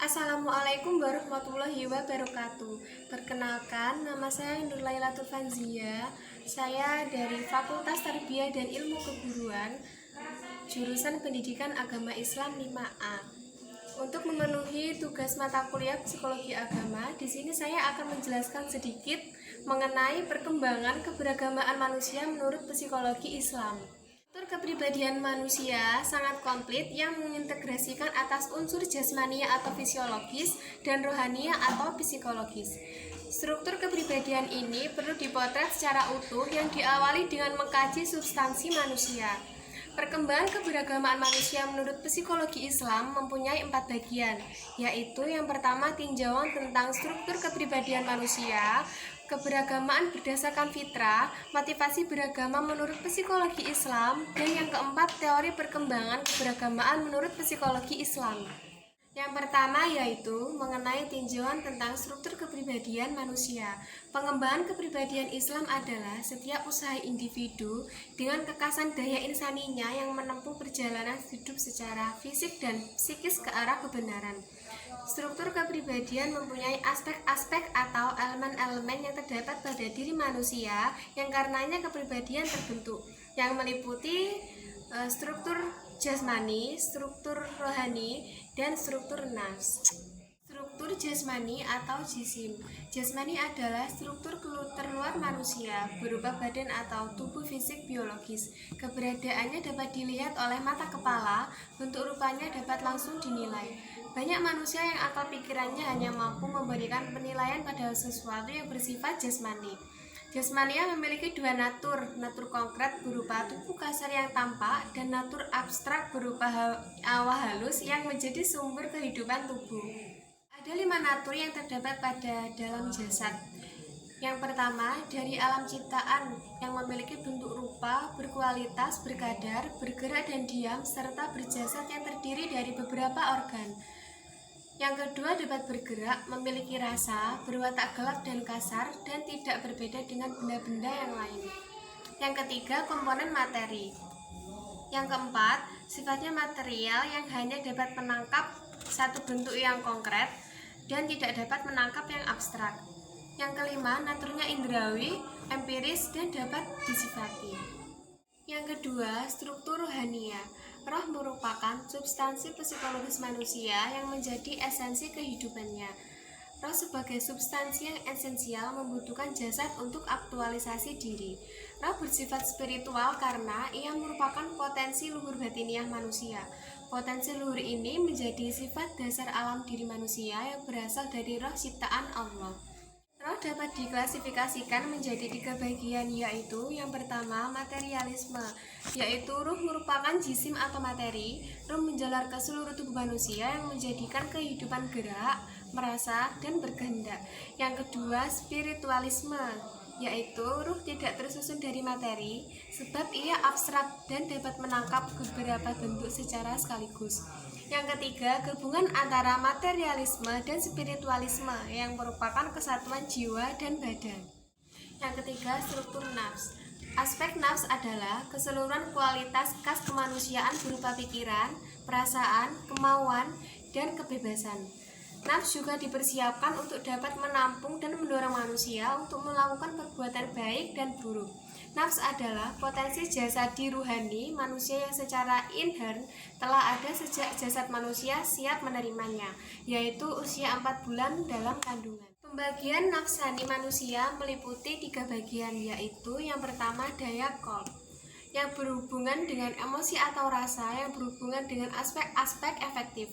Assalamualaikum warahmatullahi wabarakatuh. Perkenalkan, nama saya Nur Lailatul Fanzia. Saya dari Fakultas Tarbiyah dan Ilmu Keguruan, jurusan Pendidikan Agama Islam 5A. Untuk memenuhi tugas mata kuliah Psikologi Agama, di sini saya akan menjelaskan sedikit mengenai perkembangan keberagamaan manusia menurut psikologi Islam. Struktur kepribadian manusia sangat komplit yang mengintegrasikan atas unsur jasmania atau fisiologis dan rohania atau psikologis. Struktur kepribadian ini perlu dipotret secara utuh yang diawali dengan mengkaji substansi manusia. Perkembangan keberagamaan manusia menurut psikologi Islam mempunyai 4 bagian, yaitu yang pertama tinjauan tentang struktur kepribadian manusia, keberagamaan berdasarkan fitrah, motivasi beragama menurut psikologi Islam, dan yang keempat teori perkembangan keberagamaan menurut psikologi Islam. Yang pertama yaitu mengenai tinjauan tentang struktur kepribadian manusia. Pengembangan kepribadian Islam adalah setiap usaha individu dengan kekasan daya insaninya yang menempuh perjalanan hidup secara fisik dan psikis ke arah kebenaran. Struktur kepribadian mempunyai aspek-aspek atau elemen-elemen yang terdapat pada diri manusia yang karenanya kepribadian terbentuk, yang meliputi struktur jasmani, struktur rohani, dan struktur nafs. Struktur jasmani atau jisim. Jasmani adalah struktur terluar manusia berupa badan atau tubuh fisik biologis. Keberadaannya dapat dilihat oleh mata kepala, bentuk rupanya dapat langsung dinilai. Banyak manusia yang akal pikirannya hanya mampu memberikan penilaian pada sesuatu yang bersifat jasmani. Jasmania memiliki dua natur konkret berupa tubuh kasar yang tampak dan natur abstrak berupa hawa halus yang menjadi sumber kehidupan tubuh. Ada 5 natur yang terdapat pada dalam jasad. Yang pertama, dari alam ciptaan yang memiliki bentuk rupa, berkualitas, berkadar, bergerak dan diam, serta berjasad yang terdiri dari beberapa organ. Yang kedua, dapat bergerak, memiliki rasa, berwatak gelap dan kasar, dan tidak berbeda dengan benda-benda yang lain. Yang ketiga, komponen materi. Yang keempat, sifatnya material yang hanya dapat menangkap satu bentuk yang konkret dan tidak dapat menangkap yang abstrak. Yang kelima, naturnya indrawi, empiris, dan dapat disifati. Yang kedua, struktur rohania. Roh merupakan substansi psikologis manusia yang menjadi esensi kehidupannya. Roh sebagai substansi yang esensial membutuhkan jasad untuk aktualisasi diri. Roh bersifat spiritual karena ia merupakan potensi luhur batiniah manusia. Potensi luhur ini menjadi sifat dasar alam diri manusia yang berasal dari roh ciptaan Allah. Roh dapat diklasifikasikan menjadi 3 bagian, yaitu yang pertama materialisme, yaitu ruh merupakan jisim atau materi. Ruh menjalar ke seluruh tubuh manusia yang menjadikan kehidupan gerak, merasa, dan berkehendak. Yang kedua spiritualisme, yaitu ruh tidak tersusun dari materi, sebab ia abstrak dan dapat menangkap beberapa bentuk secara sekaligus. Yang ketiga, gabungan antara materialisme dan spiritualisme yang merupakan kesatuan jiwa dan badan. Yang ketiga, struktur nafs. Aspek nafs adalah keseluruhan kualitas khas kemanusiaan berupa pikiran, perasaan, kemauan, dan kebebasan. Nafs juga dipersiapkan untuk dapat menampung dan mendorong manusia untuk melakukan perbuatan baik dan buruk. Nafs adalah potensi jasadi ruhani manusia yang secara inherent telah ada sejak jasad manusia siap menerimanya, yaitu usia 4 bulan dalam kandungan. Pembagian nafsani manusia meliputi 3 bagian, yaitu yang pertama daya qalb, yang berhubungan dengan emosi atau rasa yang berhubungan dengan aspek-aspek efektif.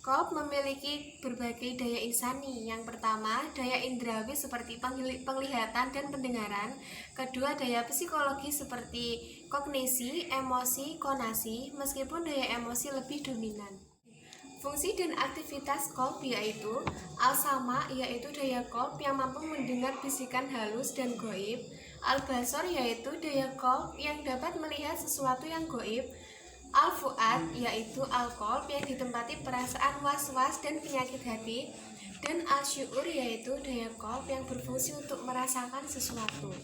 Qalb memiliki berbagai daya insani. Yang pertama, daya indrawi seperti penglihatan dan pendengaran. Kedua, daya psikologi seperti kognisi, emosi, konasi, meskipun daya emosi lebih dominan. Fungsi dan aktivitas qalb yaitu al-sama, yaitu daya qalb yang mampu mendengar bisikan halus dan goib. Al-basor, yaitu daya qalb yang dapat melihat sesuatu yang goib. Al-fu'ad, yaitu al-qalb yang ditempati perasaan was-was dan penyakit hati. Dan al-syu'ur, yaitu daya qalb yang berfungsi untuk merasakan sesuatu.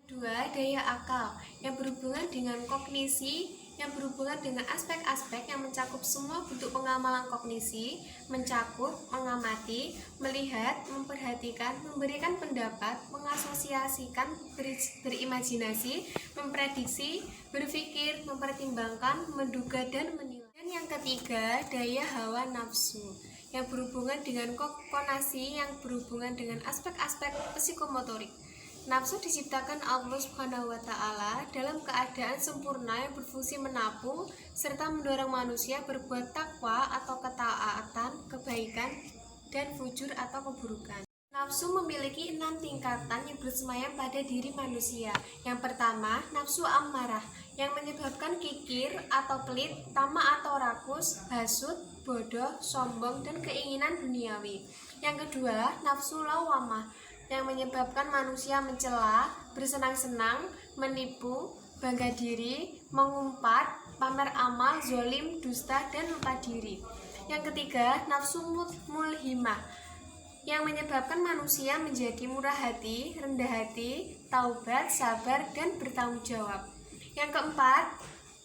Kedua, daya akal yang berhubungan dengan kognisi, yang berhubungan dengan aspek-aspek yang mencakup semua bentuk pengamalan kognisi, mencakup, mengamati, melihat, memperhatikan, memberikan pendapat, mengasosiasikan, berimajinasi, memprediksi, berpikir, mempertimbangkan, menduga, dan menilai. Dan yang ketiga, daya hawa nafsu yang berhubungan dengan kognisi yang berhubungan dengan aspek-aspek psikomotorik. Nafsu diciptakan Allah Subhanahu wa Ta'ala dalam keadaan sempurna yang berfungsi menampung serta mendorong manusia berbuat takwa atau ketaatan, kebaikan, dan fujur atau keburukan. Nafsu memiliki 6 tingkatan yang bersemayam pada diri manusia. Yang pertama, nafsu ammarah yang menyebabkan kikir atau pelit, tamak atau rakus, hasut, bodoh, sombong, dan keinginan duniawi. Yang kedua, nafsu lawamah yang menyebabkan manusia mencela, bersenang-senang, menipu, bangga diri, mengumpat, pamer amal, zolim, dusta, dan lupa diri. Yang ketiga, nafsu mulhimah yang menyebabkan manusia menjadi murah hati, rendah hati, taubat, sabar, dan bertanggung jawab. Yang keempat,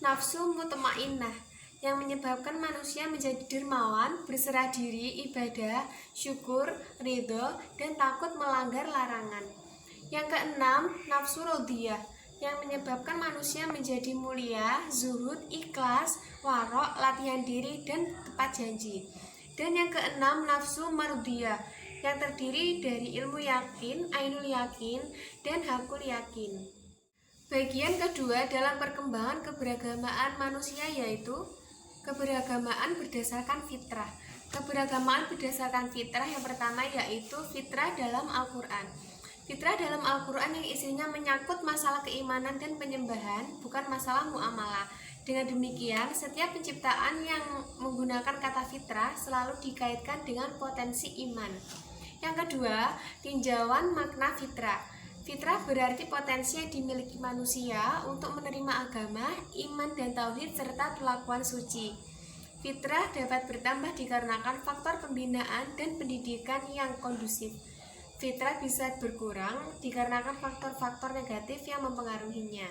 nafsu mutmainnah yang menyebabkan manusia menjadi dermawan, berserah diri, ibadah, syukur, ridho, dan takut melanggar larangan. Yang keenam, nafsu rodiyah yang menyebabkan manusia menjadi mulia, zuhud, ikhlas, warok, latihan diri, dan tepat janji. Dan yang keenam, nafsu mardiyah yang terdiri dari ilmu yakin, ainul yakin, dan hakul yakin. Bagian kedua dalam perkembangan keberagamaan manusia yaitu keberagamaan berdasarkan fitrah. Keberagamaan berdasarkan fitrah yang pertama yaitu fitrah dalam Al-Quran. Fitrah dalam Al-Quran yang isinya menyangkut masalah keimanan dan penyembahan, bukan masalah muamalah. Dengan demikian, setiap penciptaan yang menggunakan kata fitrah selalu dikaitkan dengan potensi iman. Yang kedua, tinjauan makna fitrah. Fitrah berarti potensi yang dimiliki manusia untuk menerima agama, iman dan tauhid serta perlakuan suci. Fitrah dapat bertambah dikarenakan faktor pembinaan dan pendidikan yang kondusif. Fitrah bisa berkurang dikarenakan faktor-faktor negatif yang mempengaruhinya.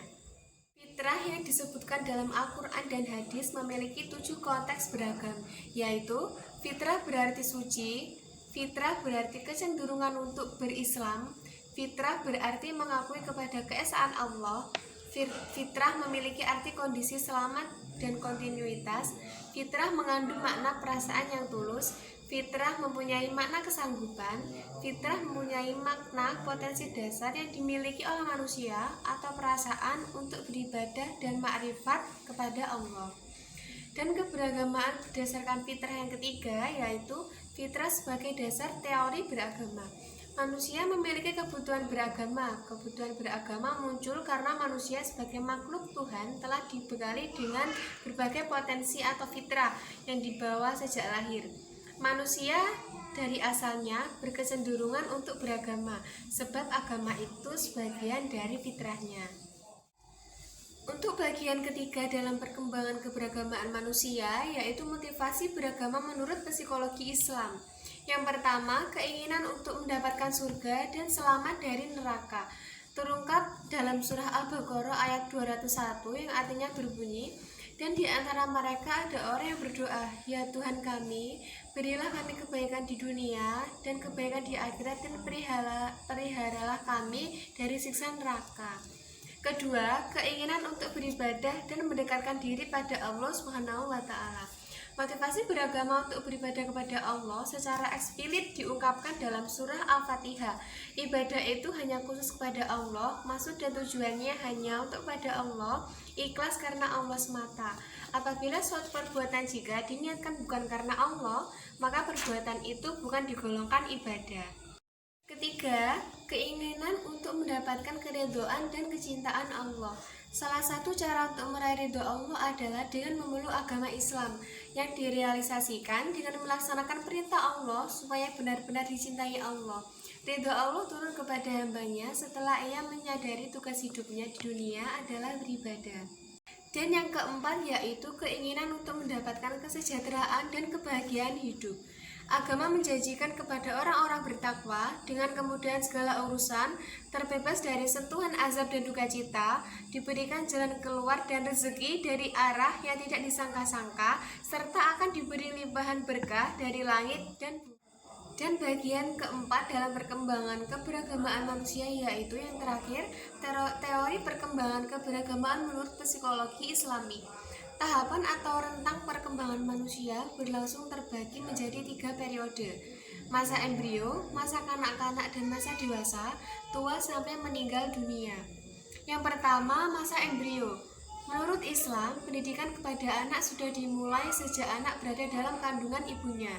Fitrah yang disebutkan dalam Al-Quran dan hadis memiliki 7 konteks beragam, yaitu fitrah berarti suci, fitrah berarti kecenderungan untuk berislam, fitrah berarti mengakui kepada keesaan Allah, fitrah memiliki arti kondisi selamat dan kontinuitas, fitrah mengandung makna perasaan yang tulus, fitrah mempunyai makna kesanggupan, fitrah mempunyai makna potensi dasar yang dimiliki oleh manusia atau perasaan untuk beribadah dan makrifat kepada Allah. Dan keberagamaan berdasarkan fitrah yang ketiga yaitu fitrah sebagai dasar teori beragama. Manusia memiliki kebutuhan beragama. Kebutuhan beragama muncul karena manusia sebagai makhluk Tuhan telah dibekali dengan berbagai potensi atau fitrah yang dibawa sejak lahir. Manusia dari asalnya berkecenderungan untuk beragama, sebab agama itu sebagian dari fitrahnya. Untuk bagian ketiga dalam perkembangan keberagamaan manusia, yaitu motivasi beragama menurut psikologi Islam. Yang pertama, keinginan untuk mendapatkan surga dan selamat dari neraka. Terungkap dalam surah Al-Baqarah ayat 201 yang artinya berbunyi, dan di antara mereka ada orang yang berdoa, ya Tuhan kami, berilah kami kebaikan di dunia dan kebaikan di akhirat dan peliharalah kami dari siksa neraka. Kedua, keinginan untuk beribadah dan mendekatkan diri pada Allah Subhanahu wa Ta'ala. Motivasi beragama untuk beribadah kepada Allah secara eksplisit diungkapkan dalam surah Al-Fatihah. Ibadah itu hanya khusus kepada Allah, maksud dan tujuannya hanya untuk kepada Allah, ikhlas karena Allah semata. Apabila suatu perbuatan jika diniatkan bukan karena Allah, maka perbuatan itu bukan digolongkan ibadah. Ketiga, keinginan untuk mendapatkan keridhaan dan kecintaan Allah. Salah satu cara untuk meraih ridho Allah adalah dengan memeluk agama Islam yang direalisasikan dengan melaksanakan perintah Allah supaya benar-benar dicintai Allah. Ridho Allah turun kepada hambanya setelah ia menyadari tugas hidupnya di dunia adalah beribadah. Dan yang keempat yaitu keinginan untuk mendapatkan kesejahteraan dan kebahagiaan hidup. Agama menjanjikan kepada orang-orang bertakwa dengan kemudahan segala urusan, terbebas dari sentuhan azab dan duka cita, diberikan jalan keluar dan rezeki dari arah yang tidak disangka-sangka, serta akan diberi limpahan berkah dari langit dan bumi. Dan bagian keempat dalam perkembangan keberagamaan manusia yaitu yang terakhir, teori perkembangan keberagamaan menurut psikologi Islami. Tahapan atau rentang perkembangan manusia berlangsung terbagi menjadi 3 periode: masa embrio, masa kanak-kanak, dan masa dewasa, tua sampai meninggal dunia. Yang pertama, masa embrio. Menurut Islam, pendidikan kepada anak sudah dimulai sejak anak berada dalam kandungan ibunya,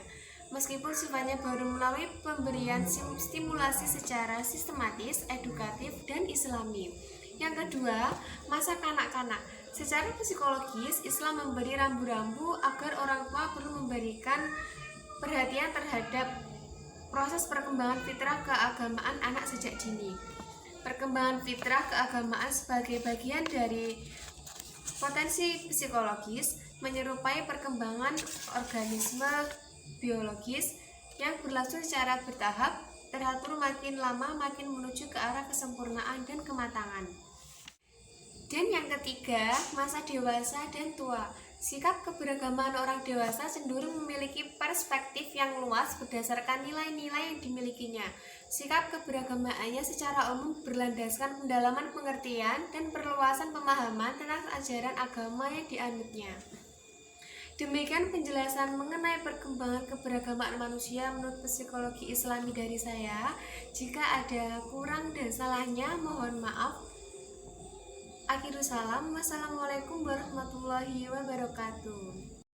meskipun sifatnya baru melalui pemberian stimulasi secara sistematis, edukatif, dan islami. Yang kedua, masa kanak-kanak. Secara psikologis, Islam memberi rambu-rambu agar orang tua perlu memberikan perhatian terhadap proses perkembangan fitrah keagamaan anak sejak dini. Perkembangan fitrah keagamaan sebagai bagian dari potensi psikologis menyerupai perkembangan organisme biologis yang berlangsung secara bertahap, teratur makin lama makin menuju ke arah kesempurnaan dan kematangan. Dan yang ketiga, masa dewasa dan tua. Sikap keberagamaan orang dewasa cenderung memiliki perspektif yang luas berdasarkan nilai-nilai yang dimilikinya. Sikap keberagamaannya secara umum berlandaskan pendalaman pengertian dan perluasan pemahaman tentang ajaran agama yang dianutnya. Demikian penjelasan mengenai perkembangan keberagamaan manusia menurut psikologi Islami dari saya. Jika ada kurang dan salahnya, mohon maaf. Akhirul salam, wassalamualaikum warahmatullahi wabarakatuh.